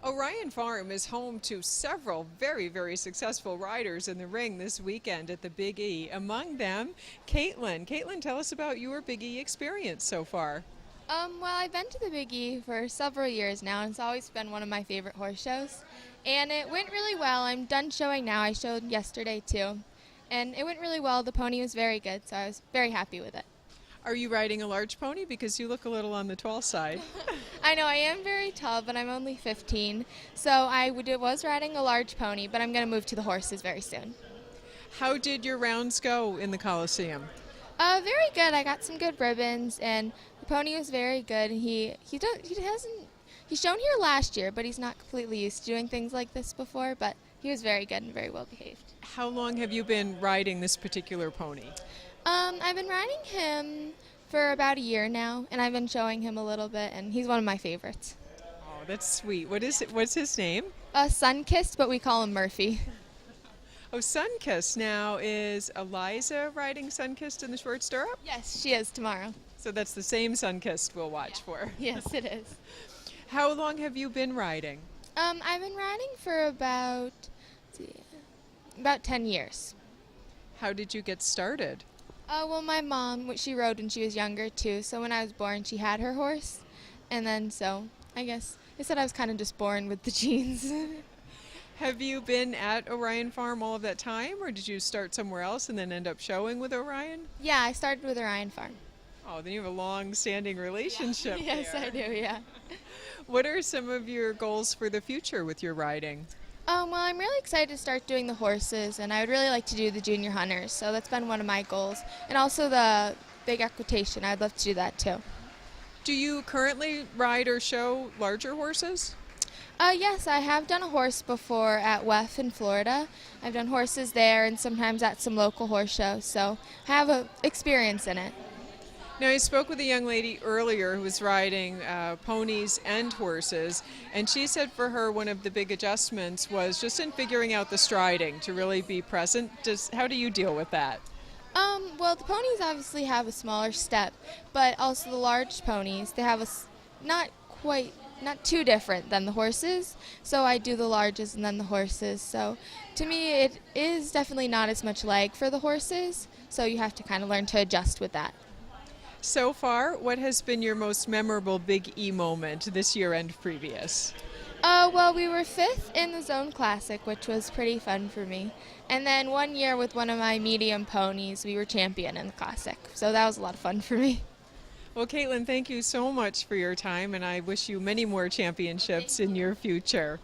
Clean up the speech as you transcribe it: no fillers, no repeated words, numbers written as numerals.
Orion Farm is home to several very successful riders in the ring this weekend at the Big E. Among them, CAITLYN. CAITLYN, tell us about your Big E experience so far. Well, I've been to the Big E for several years now, and it's always been one of my favorite horse shows. And it went really well. I'm done showing now. I showed yesterday too. And it went really well. The pony was very good, so I was very happy with it. Are you riding a large pony? Because you look a little on the tall side. I know I am very tall, but I'm only 15, so was riding a large pony, but I'm going to move to the horses very soon. How did your rounds go in the Coliseum? Very good. I got some good ribbons, and the pony was very good. He's shown here last year, but he's not completely used to doing things like this before. But he was very good and very well behaved. How long have you been riding this particular pony? I've been riding him for about a year now, and I've been showing him a little bit, and he's one of my favorites. Oh, that's sweet. What's his name? Sunkissed, but we call him Murphy. Oh, Sunkissed. Now, is Eliza riding Sunkissed in the short stirrup? Yes, she is tomorrow. So that's the same Sunkissed we'll watch for. Yes, it is. How long have you been riding? I've been riding for about 10 years. How did you get started? Well, my mom, she rode when she was younger too, so when I was born she had her horse, and then so I guess they said I was kind of just born with the genes. Have you been at Orion Farm all of that time, or did you start somewhere else and then end up showing with Orion? Yeah, I started with Orion Farm. Oh, then you have a long-standing relationship Yes, there. I do, yeah. What are some of your goals for the future with your riding? Well, I'm really excited to start doing the horses, and I would really like to do the junior hunters, so that's been one of my goals. And also the big equitation, I'd love to do that too. Do you currently ride or show larger horses? Yes, I have done a horse before at WEF in Florida. I've done horses there and sometimes at some local horse shows, so I have experience in it. Now, I spoke with a young lady earlier who was riding ponies and horses, and she said for her one of the big adjustments was just in figuring out the striding to really be present. How do you deal with that? Well, the ponies obviously have a smaller step, but also the large ponies, they have not too different than the horses, so I do the larges and then the horses. So to me, it is definitely not as much leg for the horses, so you have to kind of learn to adjust with that. So far, what has been your most memorable Big E moment this year and previous? Well, we were 5th in the Zone Classic, which was pretty fun for me. And then one year with one of my medium ponies, we were champion in the Classic. So that was a lot of fun for me. Well, CAITLYN, thank you so much for your time, and I wish you many more championships in your future.